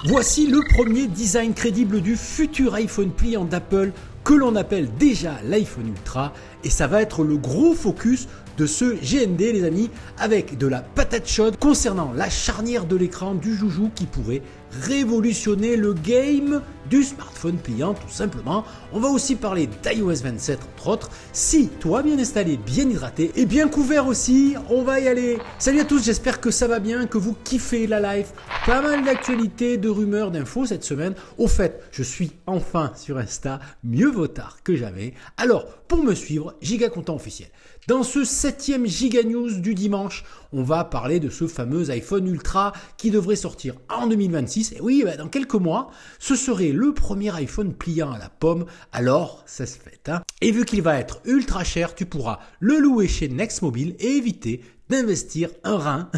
Voici le premier design crédible du futur iPhone pliant d'Apple que l'on appelle déjà l'iPhone Ultra et ça va être le gros focus de ce GND les amis, avec de la patate chaude concernant la charnière de l'écran du joujou qui pourrait révolutionner le game du smartphone pliant tout simplement. On va aussi parler d'iOS 27 entre autres. Si toi bien installé, bien hydraté et bien couvert aussi, on va y aller. Salut à tous, j'espère que ça va bien, que vous kiffez la live. Pas mal d'actualités, de rumeurs, d'infos cette semaine. Au fait, je suis enfin sur Insta, mieux vaut tard que jamais. Alors, pour me suivre, Giga Content officiel. Dans ce 7e Giga News du dimanche, on va parler de ce fameux iPhone Ultra qui devrait sortir en 2026. Et oui, dans quelques mois, ce serait le premier iPhone pliant à la pomme. Alors, ça se fait. Et vu qu'il va être ultra cher, tu pourras le louer chez Nextmobile et éviter d'investir un rein.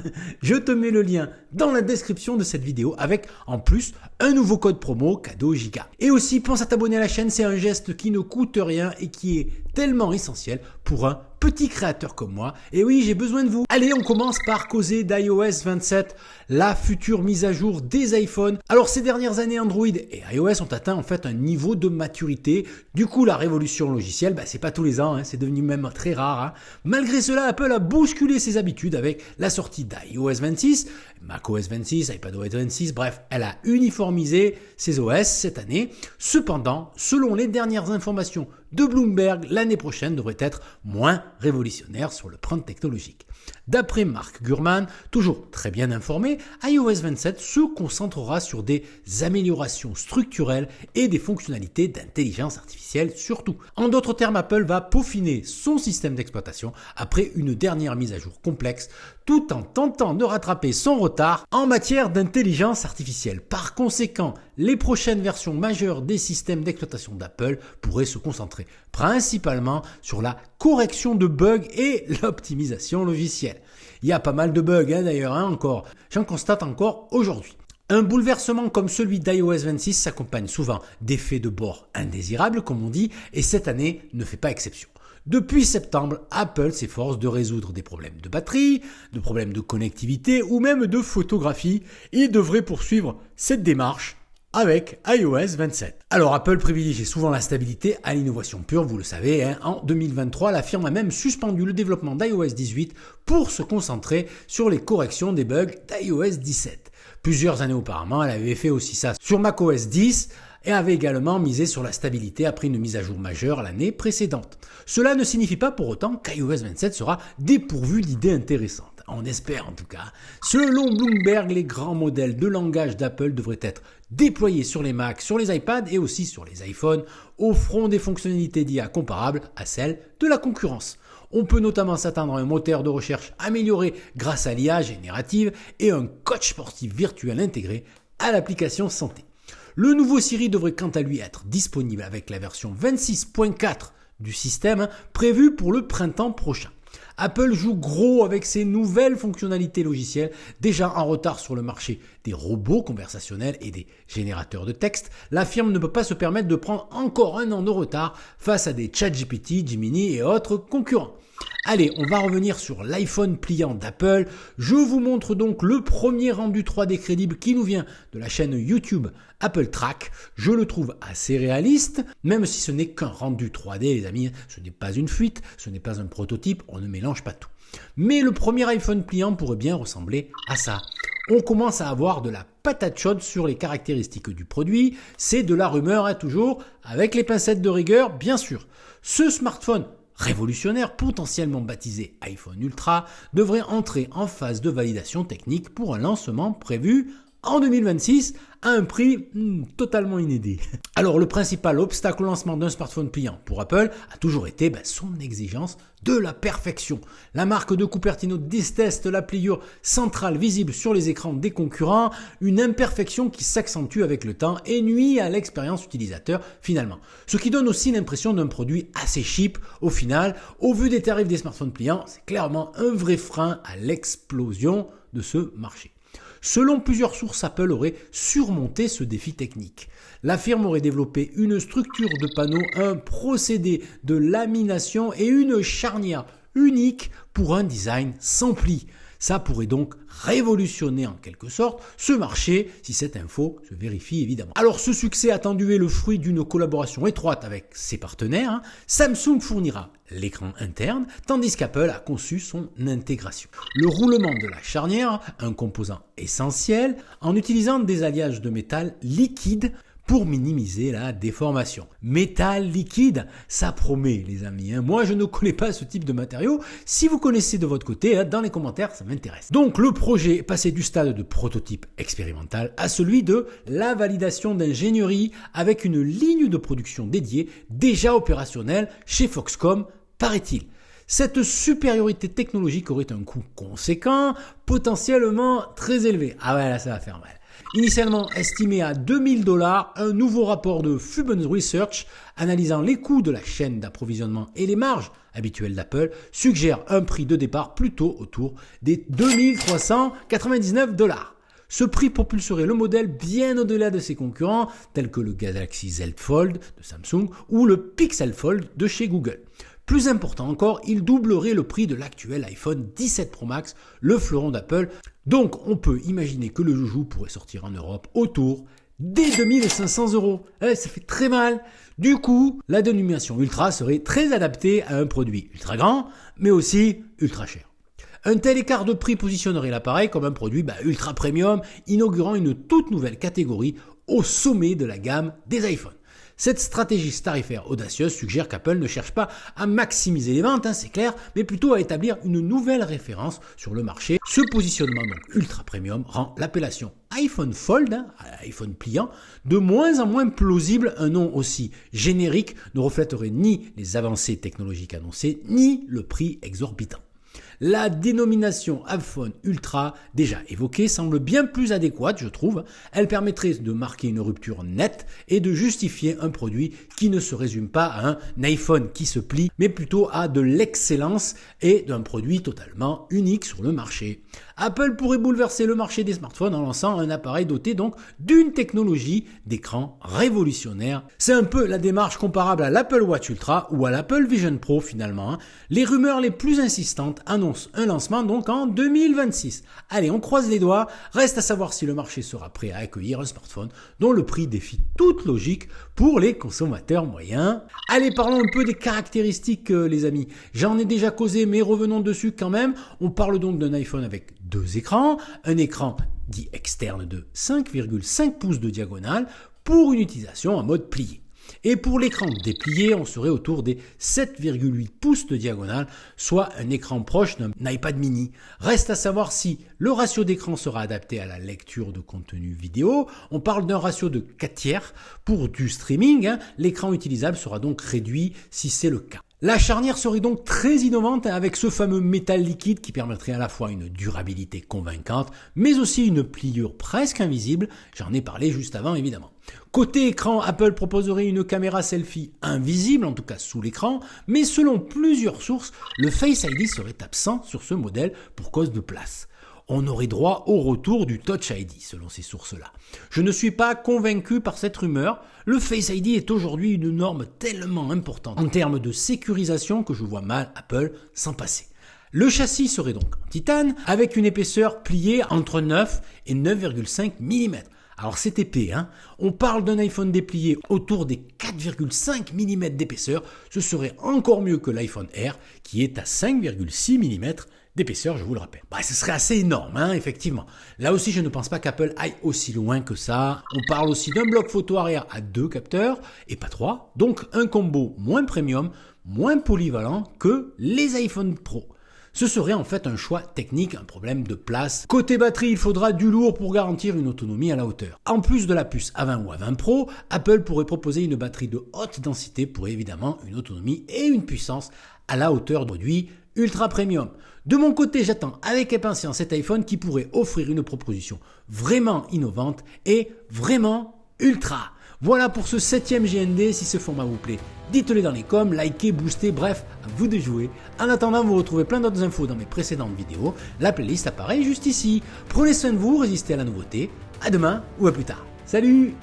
Je te mets le lien dans la description de cette vidéo avec en plus un nouveau code promo cadeau Giga. Et aussi pense à t'abonner à la chaîne, c'est un geste qui ne coûte rien et qui est tellement essentiel pour un petit créateur comme moi. Et oui, j'ai besoin de vous. Allez, on commence par causer d'iOS 27, la future mise à jour des iPhones. Alors ces dernières années, Android et iOS ont atteint en fait un niveau de maturité. Du coup, la révolution logicielle, c'est pas tous les ans, c'est devenu même très rare. Malgré cela, Apple a bousculé ses habitudes avec la sortie d'iOS 26, macOS 26, iPadOS 26, bref, elle a uniformisé ses OS cette année. Cependant, selon les dernières informations de Bloomberg, l'année prochaine devrait être moins révolutionnaire sur le plan technologique. D'après Mark Gurman, toujours très bien informé, iOS 27 se concentrera sur des améliorations structurelles et des fonctionnalités d'intelligence artificielle surtout. En d'autres termes, Apple va peaufiner son système d'exploitation après une dernière mise à jour complexe, tout en tentant de rattraper son retard en matière d'intelligence artificielle. Par conséquent, les prochaines versions majeures des systèmes d'exploitation d'Apple pourraient se concentrer principalement sur la correction de bugs et l'optimisation logicielle. Il y a pas mal de bugs d'ailleurs encore, j'en constate encore aujourd'hui. Un bouleversement comme celui d'iOS 26 s'accompagne souvent d'effets de bord indésirables comme on dit et cette année ne fait pas exception. Depuis septembre, Apple s'efforce de résoudre des problèmes de batterie, de problèmes de connectivité ou même de photographie. Il devrait poursuivre cette démarche avec iOS 27. Alors Apple privilégie souvent la stabilité à l'innovation pure, vous le savez. En 2023, la firme a même suspendu le développement d'iOS 18 pour se concentrer sur les corrections des bugs d'iOS 17. Plusieurs années auparavant, elle avait fait aussi ça sur macOS 10 et avait également misé sur la stabilité après une mise à jour majeure l'année précédente. Cela ne signifie pas pour autant qu'iOS 27 sera dépourvu d'idées intéressantes. On espère en tout cas. Selon Bloomberg, les grands modèles de langage d'Apple devraient être déployés sur les Macs, sur les iPads et aussi sur les iPhones, offrant des fonctionnalités d'IA comparables à celles de la concurrence. On peut notamment s'attendre à un moteur de recherche amélioré grâce à l'IA générative et un coach sportif virtuel intégré à l'application santé. Le nouveau Siri devrait quant à lui être disponible avec la version 26.4 du système prévue pour le printemps prochain. Apple joue gros avec ses nouvelles fonctionnalités logicielles, déjà en retard sur le marché des robots conversationnels et des générateurs de texte. La firme ne peut pas se permettre de prendre encore un an de retard face à des ChatGPT, Gemini et autres concurrents. Allez, on va revenir sur l'iPhone pliant d'Apple. Je vous montre donc le premier rendu 3D crédible qui nous vient de la chaîne YouTube Apple Track. Je le trouve assez réaliste, même si ce n'est qu'un rendu 3D les amis. Ce n'est pas une fuite, ce n'est pas un prototype, on ne mélange pas tout. Mais le premier iPhone pliant pourrait bien ressembler à ça. On commence à avoir de la patate chaude sur les caractéristiques du produit. C'est de la rumeur toujours, avec les pincettes de rigueur bien sûr. Ce smartphone révolutionnaire, potentiellement baptisé iPhone Ultra, devrait entrer en phase de validation technique pour un lancement prévu en 2026 à un prix totalement inédit. Alors le principal obstacle au lancement d'un smartphone pliant pour Apple a toujours été son exigence de la perfection. La marque de Cupertino déteste la pliure centrale visible sur les écrans des concurrents, une imperfection qui s'accentue avec le temps et nuit à l'expérience utilisateur finalement. Ce qui donne aussi l'impression d'un produit assez cheap au final. Au vu des tarifs des smartphones pliants, c'est clairement un vrai frein à l'explosion de ce marché. Selon plusieurs sources, Apple aurait surmonté ce défi technique. La firme aurait développé une structure de panneaux, un procédé de lamination et une charnière unique pour un design sans plis. Ça pourrait donc révolutionner en quelque sorte ce marché si cette info se vérifie évidemment. Alors ce succès attendu est le fruit d'une collaboration étroite avec ses partenaires. Samsung fournira l'écran interne, tandis qu'Apple a conçu son intégration. Le roulement de la charnière, un composant essentiel, en utilisant des alliages de métal liquide pour minimiser la déformation. Métal liquide, ça promet les amis. Moi je ne connais pas ce type de matériau. Si vous connaissez de votre côté, dans les commentaires, ça m'intéresse. Donc le projet est passé du stade de prototype expérimental à celui de la validation d'ingénierie avec une ligne de production dédiée déjà opérationnelle chez Foxconn, paraît-il. Cette supériorité technologique aurait un coût conséquent, potentiellement très élevé. Ah ouais, là ça va faire mal. Initialement estimé à 2000 $, un nouveau rapport de Fubens Research analysant les coûts de la chaîne d'approvisionnement et les marges habituelles d'Apple suggère un prix de départ plutôt autour des 2399 $. Ce prix propulserait le modèle bien au-delà de ses concurrents tels que le Galaxy Z Fold de Samsung ou le Pixel Fold de chez Google. Plus important encore, il doublerait le prix de l'actuel iPhone 17 Pro Max, le fleuron d'Apple. Donc on peut imaginer que le joujou pourrait sortir en Europe autour des 2500 €. Ça fait très mal. Du coup, la dénomination Ultra serait très adaptée à un produit ultra grand, mais aussi ultra cher. Un tel écart de prix positionnerait l'appareil comme un produit ultra premium, inaugurant une toute nouvelle catégorie au sommet de la gamme des iPhones. Cette stratégie tarifaire audacieuse suggère qu'Apple ne cherche pas à maximiser les ventes, c'est clair, mais plutôt à établir une nouvelle référence sur le marché. Ce positionnement donc ultra premium rend l'appellation iPhone Fold, iPhone pliant, de moins en moins plausible. Un nom aussi générique ne reflèterait ni les avancées technologiques annoncées, ni le prix exorbitant. La dénomination iPhone Ultra, déjà évoquée, semble bien plus adéquate, je trouve. Elle permettrait de marquer une rupture nette et de justifier un produit qui ne se résume pas à un iPhone qui se plie, mais plutôt à de l'excellence et d'un produit totalement unique sur le marché. Apple pourrait bouleverser le marché des smartphones en lançant un appareil doté donc d'une technologie d'écran révolutionnaire. C'est un peu la démarche comparable à l'Apple Watch Ultra ou à l'Apple Vision Pro finalement. Les rumeurs les plus insistantes annoncent un lancement donc en 2026. Allez, on croise les doigts. Reste à savoir si le marché sera prêt à accueillir un smartphone dont le prix défie toute logique pour les consommateurs moyens. Allez, parlons un peu des caractéristiques les amis. J'en ai déjà causé mais revenons dessus quand même. On parle donc d'un iPhone avec deux écrans, un écran dit externe de 5,5 pouces de diagonale pour une utilisation en mode plié. Et pour l'écran déplié, on serait autour des 7,8 pouces de diagonale, soit un écran proche d'un iPad mini. Reste à savoir si le ratio d'écran sera adapté à la lecture de contenu vidéo. On parle d'un ratio de 4/3 pour du streaming. L'écran utilisable sera donc réduit si c'est le cas. La charnière serait donc très innovante avec ce fameux métal liquide qui permettrait à la fois une durabilité convaincante, mais aussi une pliure presque invisible. J'en ai parlé juste avant évidemment. Côté écran, Apple proposerait une caméra selfie invisible, en tout cas sous l'écran, mais selon plusieurs sources, le Face ID serait absent sur ce modèle pour cause de place. On aurait droit au retour du Touch ID, selon ces sources-là. Je ne suis pas convaincu par cette rumeur. Le Face ID est aujourd'hui une norme tellement importante en termes de sécurisation que je vois mal Apple s'en passer. Le châssis serait donc en titane, avec une épaisseur pliée entre 9 et 9,5 mm. Alors c'est épais, On parle d'un iPhone déplié autour des 4,5 mm d'épaisseur. Ce serait encore mieux que l'iPhone Air, qui est à 5,6 mm d'épaisseur, je vous le rappelle. Ce serait assez énorme, effectivement. Là aussi, je ne pense pas qu'Apple aille aussi loin que ça. On parle aussi d'un bloc photo arrière à 2 capteurs, et pas 3. Donc un combo moins premium, moins polyvalent que les iPhone Pro. Ce serait en fait un choix technique, un problème de place. Côté batterie, il faudra du lourd pour garantir une autonomie à la hauteur. En plus de la puce A20 ou A20 Pro, Apple pourrait proposer une batterie de haute densité pour évidemment une autonomie et une puissance à la hauteur de produits ultra premium. De mon côté, j'attends avec impatience cet iPhone qui pourrait offrir une proposition vraiment innovante et vraiment ultra. Voilà pour ce 7e GND. Si ce format vous plaît, dites-le dans les coms, likez, boostez, bref, à vous de jouer. En attendant, vous retrouvez plein d'autres infos dans mes précédentes vidéos. La playlist apparaît juste ici. Prenez soin de vous, résistez à la nouveauté. À demain ou à plus tard. Salut!